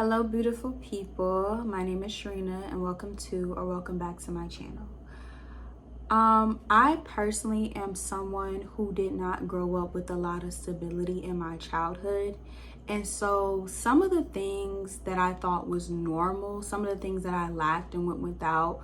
Hello, beautiful people. My name is Sharina, and welcome back to my channel. I personally am someone who did not grow up with a lot of stability in my childhood. And so some of the things that I thought was normal, some of the things that I lacked and went without,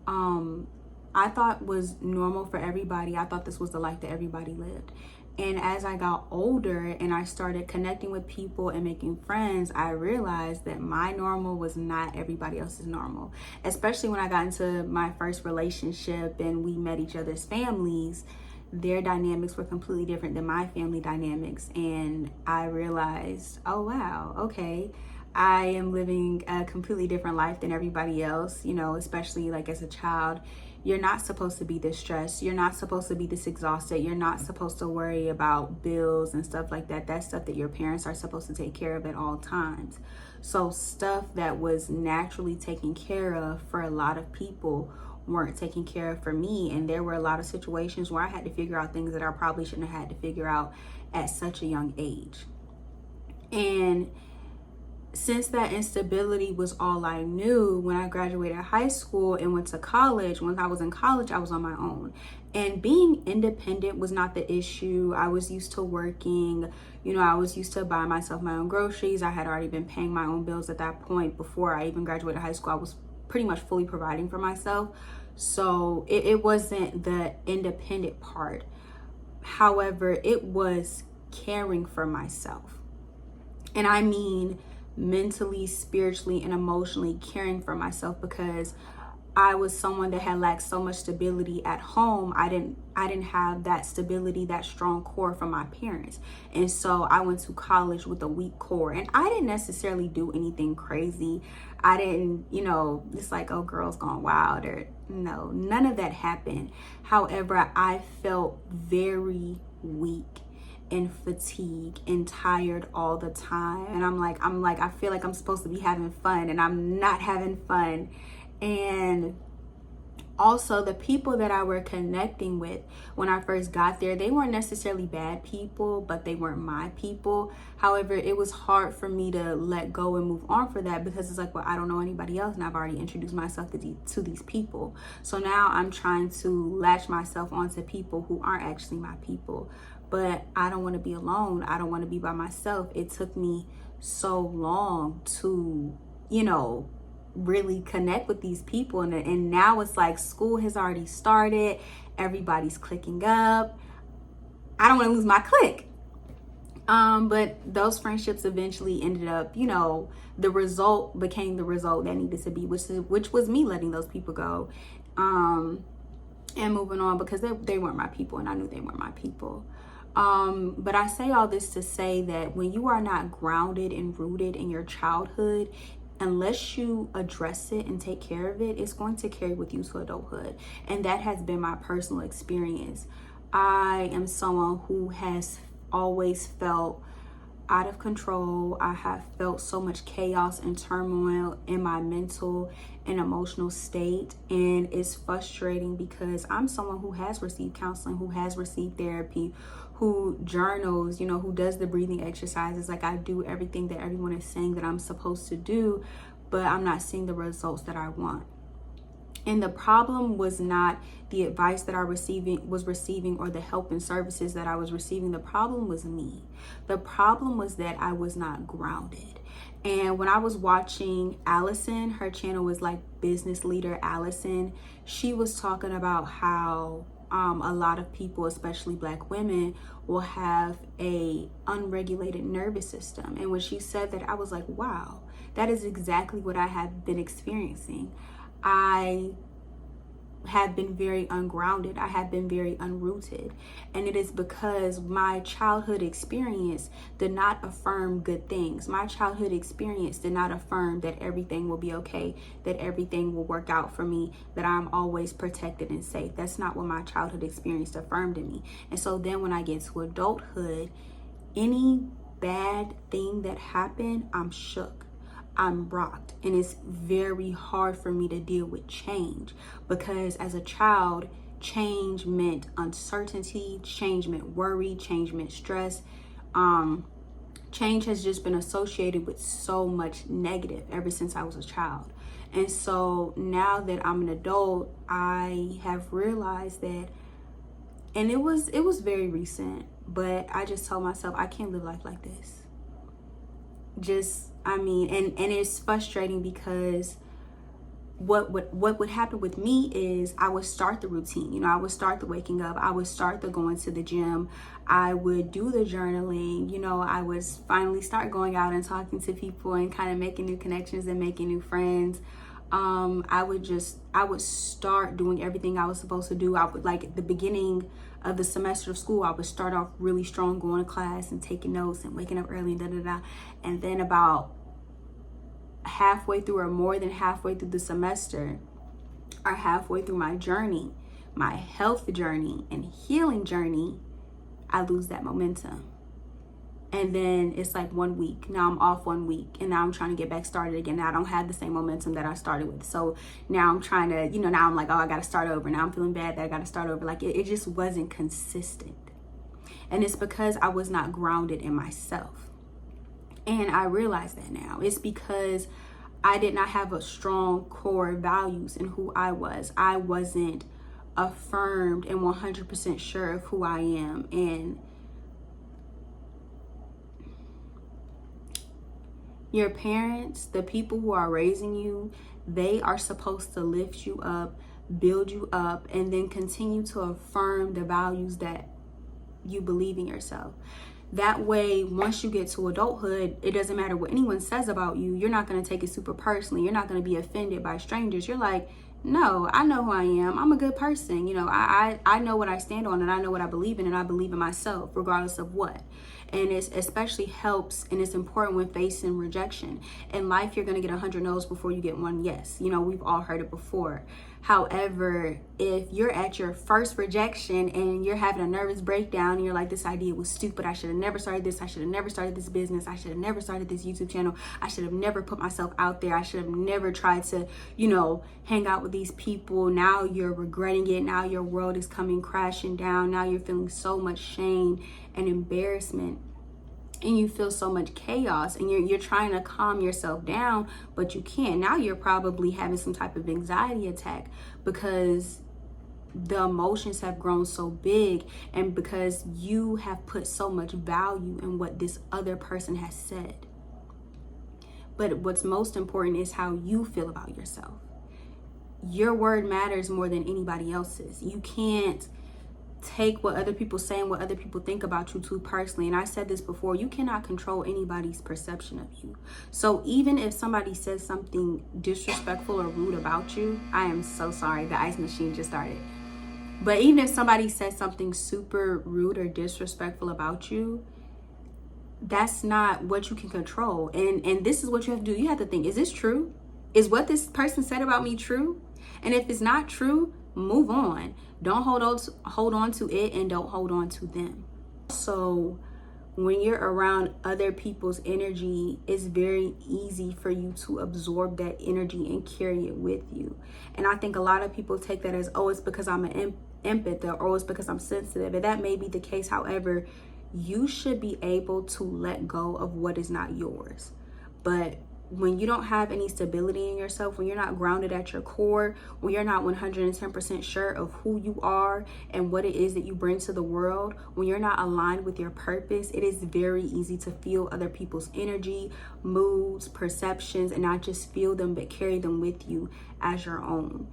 I thought was normal for everybody. I thought this was the life that everybody lived. And as I got older and I started connecting with people and making friends, I realized that my normal was not everybody else's normal. Especially when I got into my first relationship and we met each other's families, their dynamics were completely different than my family dynamics. And I realized, oh, wow, okay. I am living a completely different life than everybody else, especially like as a child. You're not supposed to be this stressed. You're not supposed to be this exhausted. You're not supposed to worry about bills and stuff like that. That's stuff that your parents are supposed to take care of at all times. So stuff that was naturally taken care of for a lot of people weren't taken care of for me. And there were a lot of situations where I had to figure out things that I probably shouldn't have had to figure out at such a young age. And since that instability was all I knew, when I graduated high school and went to college, when I was in college, I was on my own. And being independent was not the issue. I was used to working, I was used to buying myself my own groceries. I had already been paying my own bills at that point. Before I even graduated high school, I was pretty much fully providing for myself. So it wasn't the independent part. However, it was caring for myself. And I mean, mentally, spiritually, and emotionally caring for myself, because I was someone that had lacked so much stability at home. I didn't have that stability, that strong core from my parents. And so I went to college with a weak core, and I didn't necessarily do anything crazy. I didn't, it's like, oh, girls gone wild, or no, none of that happened. However, I felt very weak and fatigued and tired all the time. And I'm like, I feel like I'm supposed to be having fun and I'm not having fun. And also the people that I were connecting with when I first got there, they weren't necessarily bad people, but they weren't my people. However, it was hard for me to let go and move on for that, because it's like, well, I don't know anybody else and I've already introduced myself to these people. So now I'm trying to latch myself onto people who aren't actually my people. But I don't want to be alone. I don't want to be by myself. It took me so long to, really connect with these people. And now it's like school has already started. Everybody's clicking up. I don't want to lose my clique. But those friendships eventually ended up, the result became the result that needed to be, which was me letting those people go. And moving on, because they weren't my people, and I knew they weren't my people. But I say all this to say that when you are not grounded and rooted in your childhood, unless you address it and take care of it, it's going to carry with you to adulthood. And that has been my personal experience. I am someone who has always felt out of control. I have felt so much chaos and turmoil in my mental and emotional state. And it's frustrating because I'm someone who has received counseling, who has received therapy, who journals, who does the breathing exercises. Like, I do everything that everyone is saying that I'm supposed to do, but I'm not seeing the results that I want. And the problem was not the advice that I was receiving or the help and services that I was receiving. The problem was me. The problem was that I was not grounded. And when I was watching Allison, her channel was like Business Leader Allison, she was talking about how a lot of people, especially Black women, will have a unregulated nervous system. And when she said that, I was like, wow, that is exactly what I have been experiencing. I have been very ungrounded. I have been very unrooted. And it is because my childhood experience did not affirm good things. My childhood experience did not affirm that everything will be okay, that everything will work out for me, that I'm always protected and safe. That's not what my childhood experience affirmed in me. And so then when I get to adulthood, any bad thing that happened, I'm shook. I'm rocked, and it's very hard for me to deal with change, because as a child, change meant uncertainty, change meant worry, change meant stress, change has just been associated with so much negative ever since I was a child. And so now that I'm an adult, I have realized that, and it was very recent, but I just told myself I can't live life like this. And it's frustrating because what would happen with me is I would start the routine. I would start the waking up. I would start the going to the gym. I would do the journaling. I would finally start going out and talking to people and kind of making new connections and making new friends. I would start doing everything I was supposed to do. I would, like, at the beginning of the semester of school, I would start off really strong, going to class and taking notes and waking up early and da-da-da. And then about halfway through, or more than halfway through the semester, or halfway through my journey, my health journey and healing journey, I lose that momentum. And then it's like 1 week. Now I'm off 1 week, and now I'm trying to get back started again. Now I don't have the same momentum that I started with. So now I'm trying to, now I'm like, oh, I got to start over. Now I'm feeling bad that I got to start over. Like it just wasn't consistent. And it's because I was not grounded in myself. And I realize that now. It's because I did not have a strong core values in who I was. I wasn't affirmed and 100% sure of who I am. And your parents, the people who are raising you, they are supposed to lift you up, build you up, and then continue to affirm the values that you believe in yourself. That way, once you get to adulthood, it doesn't matter what anyone says about you. You're not going to take it super personally. You're not going to be offended by strangers. You're like, no, I know who I am. I'm a good person. I know what I stand on, and I know what I believe in, and I believe in myself regardless of what. And it especially helps, and it's important when facing rejection. In life, you're going to get 100 no's before you get one yes. We've all heard it before. However, if you're at your first rejection and you're having a nervous breakdown and you're like, this idea was stupid, I should have never started this, I should have never started this business, I should have never started this YouTube channel, I should have never put myself out there, I should have never tried to, hang out with these people. Now you're regretting it. Now your world is coming crashing down. Now you're feeling so much shame and embarrassment. And you feel so much chaos, and you're trying to calm yourself down, but you can't. Now you're probably having some type of anxiety attack because the emotions have grown so big, and because you have put so much value in what this other person has said. But what's most important is how you feel about yourself. Your word matters more than anybody else's. You can't take what other people say and what other people think about you too personally. And I said this before, you cannot control anybody's perception of you. So even if somebody says something disrespectful or rude about you, I am so sorry, the ice machine just started. But even if somebody says something super rude or disrespectful about you, that's not what you can control. And this is what you have to do. You have to think, is this true? Is what this person said about me true? And if it's not true, move on. Don't hold on to it, and don't hold on to them. So when you're around other people's energy, it's very easy for you to absorb that energy and carry it with you. And I think a lot of people take that as, oh, it's because I'm an empath, or it's because I'm sensitive. And that may be the case. However, you should be able to let go of what is not yours. But when you don't have any stability in yourself, when you're not grounded at your core, when you're not 110% sure of who you are and what it is that you bring to the world, when you're not aligned with your purpose, it is very easy to feel other people's energy, moods, perceptions, and not just feel them, but carry them with you as your own.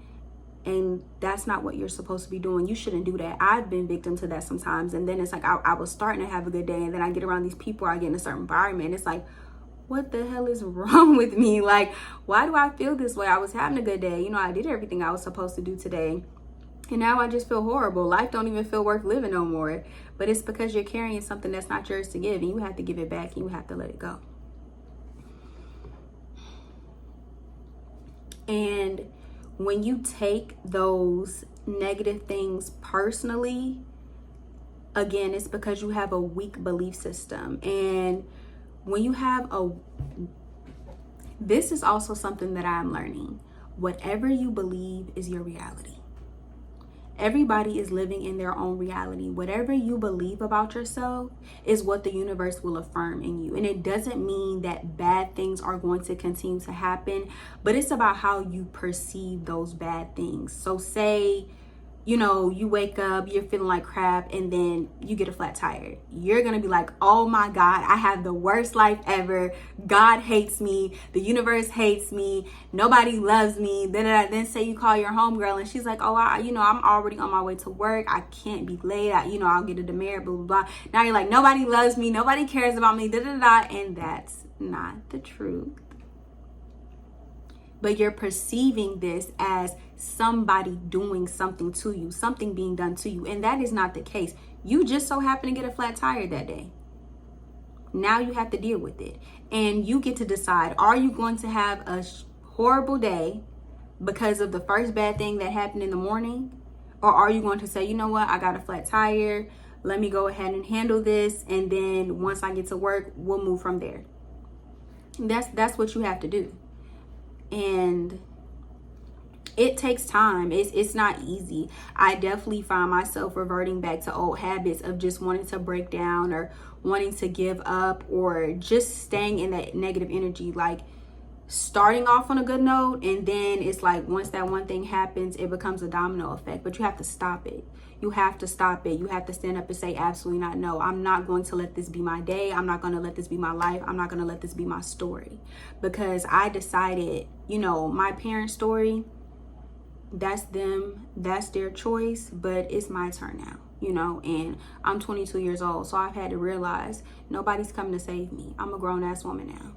And that's not what you're supposed to be doing. You shouldn't do that. I've been victim to that sometimes. And then it's like I was starting to have a good day, and then I get around these people, or I get in a certain environment, and it's like, what the hell is wrong with me? Like, why do I feel this way? I was having a good day. I did everything I was supposed to do today. And now I just feel horrible. Life don't even feel worth living no more. But it's because you're carrying something that's not yours to give, and you have to give it back, and you have to let it go. And when you take those negative things personally, again, it's because you have a weak belief system. And when you have this is also something that I'm learning. Whatever you believe is your reality. Everybody is living in their own reality. Whatever you believe about yourself is what the universe will affirm in you. And it doesn't mean that bad things are going to continue to happen, but it's about how you perceive those bad things. So say, you know, you wake up, you're feeling like crap, and then you get a flat tire. You're gonna be like, oh my God, I have the worst life ever. God hates me. The universe hates me. Nobody loves me. Then say you call your homegirl and she's like, oh, I'm already on my way to work. I can't be late. I'll get a demerit, blah, blah, blah. Now you're like, nobody loves me. Nobody cares about me, and that's not the truth. But you're perceiving this as somebody doing something to you, something being done to you. And that is not the case. You just so happen to get a flat tire that day. Now you have to deal with it. And you get to decide, are you going to have a horrible day because of the first bad thing that happened in the morning? Or are you going to say, you know what, I got a flat tire. Let me go ahead and handle this. And then once I get to work, we'll move from there. That's what you have to do. And it takes time. It's not easy. I definitely find myself reverting back to old habits of just wanting to break down or wanting to give up or just staying in that negative energy, like starting off on a good note, and then it's like once that one thing happens, it becomes a domino effect. But you have to stop it. You have to stop it. You have to stand up and say, absolutely not. No, I'm not going to let this be my day. I'm not going to let this be my life. I'm not going to let this be my story. Because I decided, my parents' story, that's them, that's their choice, but it's my turn now, and I'm 22 years old. So I've had to realize nobody's coming to save me. I'm a grown ass woman now.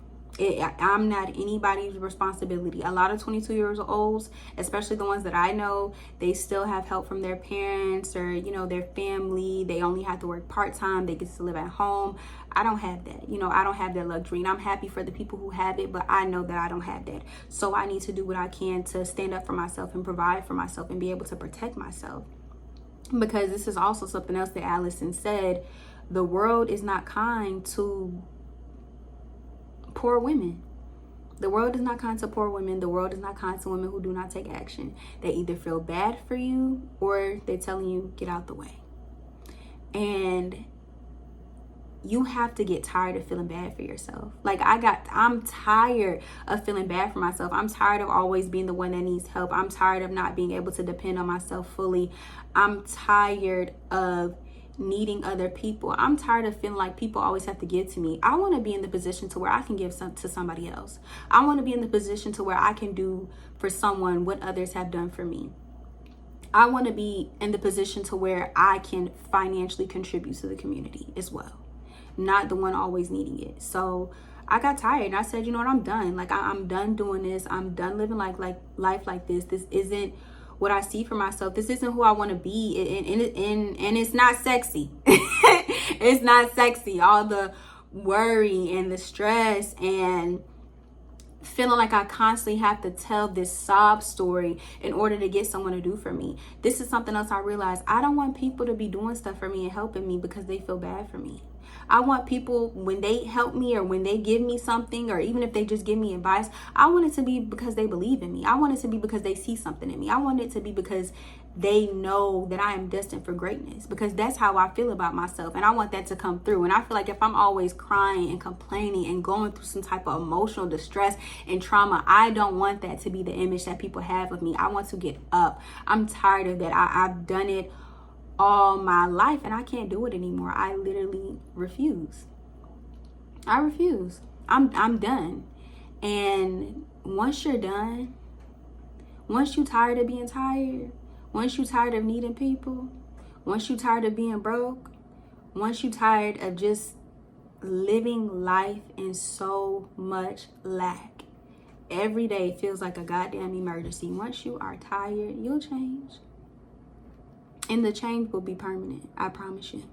I'm not anybody's responsibility. A lot of 22-year-olds, especially the ones that I know, they still have help from their parents or, their family. They only have to work part-time. They get to live at home. I don't have that. I don't have that luxury. And I'm happy for the people who have it, but I know that I don't have that. So I need to do what I can to stand up for myself and provide for myself and be able to protect myself. Because this is also something else that Allison said. The world is not kind to poor women. The world is not kind to poor women. The world is not kind to women who do not take action. They either feel bad for you or they're telling you, get out the way. And you have to get tired of feeling bad for yourself. Like I'm tired of feeling bad for myself. I'm tired of always being the one that needs help. I'm tired of not being able to depend on myself fully. I'm tired of needing other people. I'm tired of feeling like people always have to give to me. I want to be in the position to where I can give to somebody else. I want to be in the position to where I can do for someone what others have done for me. I want to be in the position to where I can financially contribute to the community as well, not the one always needing it. So I got tired and I said, you know what, I'm done. Like I'm done doing this. I'm done living like life like this. This isn't what I see for myself. This isn't who I want to be, and it's not sexy. It's not sexy. All the worry and the stress and feeling like I constantly have to tell this sob story in order to get someone to do for me. This is something else I realized. I don't want people to be doing stuff for me and helping me because they feel bad for me. I want people, when they help me or when they give me something, or even if they just give me advice, I want it to be because they believe in me. I want it to be because they see something in me. I want it to be because they know that I am destined for greatness, because that's how I feel about myself. And I want that to come through. And I feel like if I'm always crying and complaining and going through some type of emotional distress and trauma, I don't want that to be the image that people have of me. I want to get up. I'm tired of that. I've done it all my life and I can't do it anymore. I literally refuse. I refuse. I'm done. And once you're done, once you're tired of being tired, once you're tired of needing people, once you're tired of being broke, once you're tired of just living life in so much lack, every day feels like a goddamn emergency. Once you are tired, you'll change. And the change will be permanent. I promise you.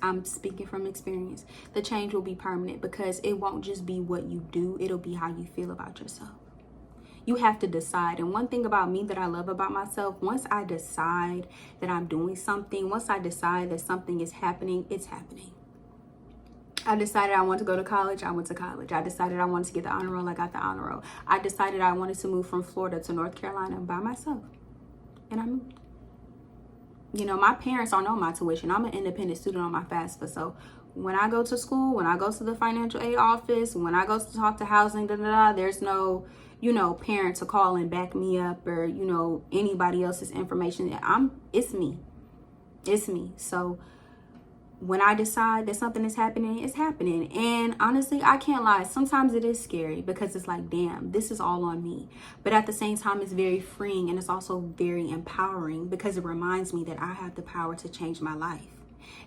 I'm speaking from experience. The change will be permanent because it won't just be what you do. It'll be how you feel about yourself. You have to decide. And one thing about me that I love about myself, once I decide that I'm doing something, once I decide that something is happening, it's happening. I decided I wanted to go to college. I went to college. I decided I wanted to get the honor roll. I got the honor roll. I decided I wanted to move from Florida to North Carolina by myself. And I moved. You know, my parents aren't on my tuition. I'm an independent student on my FAFSA. So when I go to school, when I go to the financial aid office, when I go to talk to housing, there's no, you know, parent to call and back me up, or, you know, anybody else's information. It's me. It's me. So when I decide that something is happening, it's happening. And honestly, I can't lie. Sometimes it is scary because it's like, damn, this is all on me. But at the same time, it's very freeing, and it's also very empowering because it reminds me that I have the power to change my life.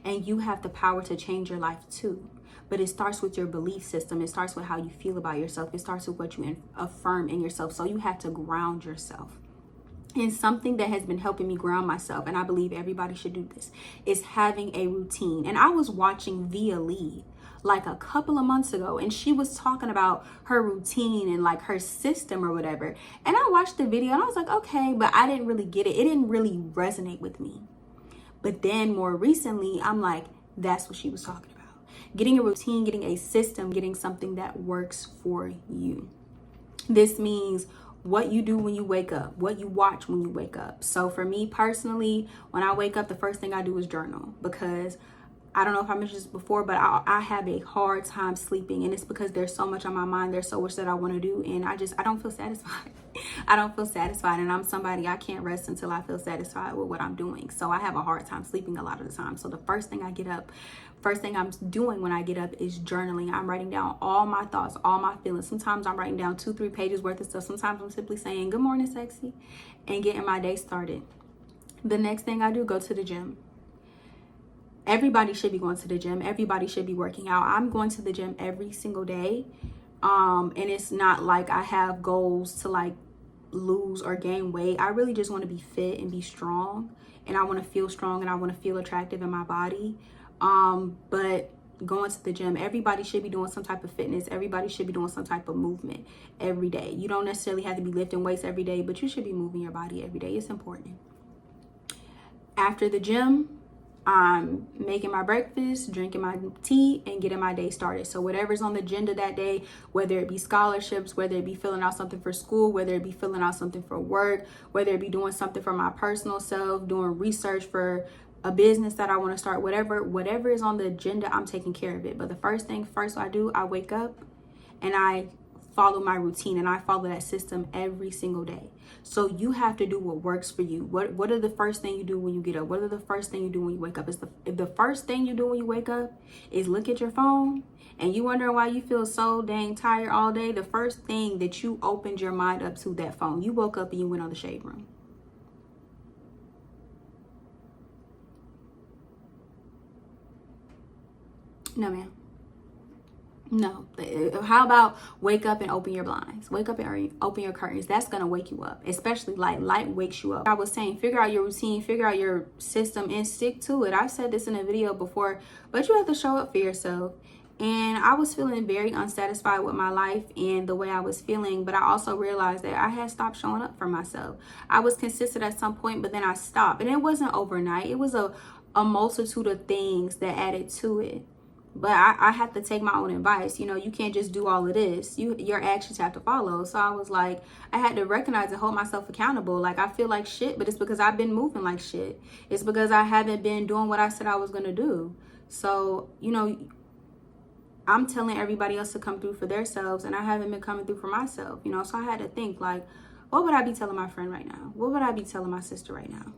And you have the power to change your life too. But it starts with your belief system. It starts with how you feel about yourself. It starts with what you affirm in yourself. So you have to ground yourself. And something that has been helping me ground myself, and I believe everybody should do this, is having a routine. And I was watching Via Lee like a couple of months ago, and she was talking about her routine and like her system or whatever. And I watched the video and I was like, okay, but I didn't really get it. It didn't really resonate with me. But then more recently, I'm like, that's what she was talking about. Getting a routine, getting a system, getting something that works for you. This means what you do when you wake up, what you watch when you wake up. So for me personally, when I wake up, the first thing I do is journal, because I don't know if I mentioned this before, but I have a hard time sleeping, and it's because there's so much on my mind. There's so much that I want to do, and I don't feel satisfied. I don't feel satisfied, and I'm somebody, I can't rest until I feel satisfied with what I'm doing. So I have a hard time sleeping a lot of the time. So the first thing I'm doing when I get up is journaling. I'm writing down all my thoughts, all my feelings. Sometimes I'm writing down 2-3 pages worth of stuff. Sometimes I'm simply saying, good morning, sexy, and getting my day started. The next thing I do, go to the gym. Everybody should be going to the gym. Everybody should be working out. I'm going to the gym every single day. And it's not like I have goals to like lose or gain weight. I really just want to be fit and be strong. And I want to feel strong, and I want to feel attractive in my body. But going to the gym, everybody should be doing some type of fitness. Everybody should be doing some type of movement every day. You don't necessarily have to be lifting weights every day, but you should be moving your body every day. It's important. After the gym, I'm making my breakfast, drinking my tea, and getting my day started. So whatever's on the agenda that day, whether it be scholarships, whether it be filling out something for school, whether it be filling out something for work, whether it be doing something for my personal self, doing research for a business that I want to start, whatever is on the agenda, I'm taking care of it. But the first I do, I wake up and I follow my routine, and I follow that system every single day. So you have to do what works for you. What are the first thing you do when you get up? What are the first thing you do when you wake up? If the first thing you do when you wake up is look at your phone, and you wondering why you feel so dang tired all day, the first thing that you opened your mind up to, that phone. You woke up and you went on the shade room. No, ma'am. No. How about wake up and open your blinds? Wake up and open your curtains. That's going to wake you up, especially light. Light wakes you up. I was saying, figure out your routine, figure out your system, and stick to it. I've said this in a video before, but you have to show up for yourself. And I was feeling very unsatisfied with my life and the way I was feeling, but I also realized that I had stopped showing up for myself. I was consistent at some point, but then I stopped. And it wasn't overnight. It was a multitude of things that added to it. But I have to take my own advice. You know, you can't just do all of this. Your actions have to follow. So I was like, I had to recognize and hold myself accountable. Like, I feel like shit, but it's because I've been moving like shit. It's because I haven't been doing what I said I was going to do. So, you know, I'm telling everybody else to come through for themselves, and I haven't been coming through for myself, you know. So I had to think, like, what would I be telling my friend right now? What would I be telling my sister right now?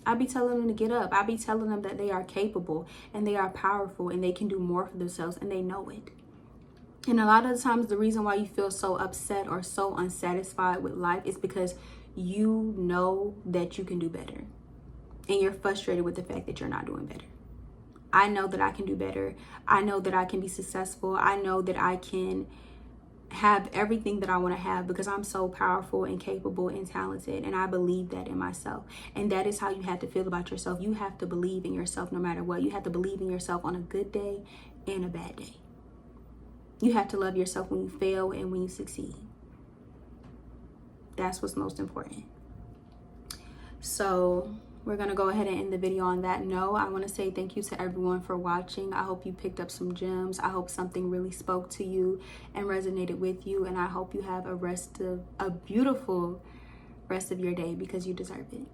I'd be telling them to get up. I'd be telling them that they are capable and they are powerful and they can do more for themselves, and they know it. And a lot of the times, the reason why you feel so upset or so unsatisfied with life is because you know that you can do better, and you're frustrated with the fact that you're not doing better. I know that I can do better. I know that I can be successful. I know that I can have everything that I want to have because I'm so powerful and capable and talented, and I believe that in myself. And that is how you have to feel about yourself. You have to believe in yourself no matter what. You have to believe in yourself on a good day and a bad day. You have to love yourself when you fail and when you succeed. That's what's most important. So we're going to go ahead and end the video on that note. I want to say thank you to everyone for watching. I hope you picked up some gems. I hope something really spoke to you and resonated with you. And I hope you have a beautiful rest of your day, because you deserve it.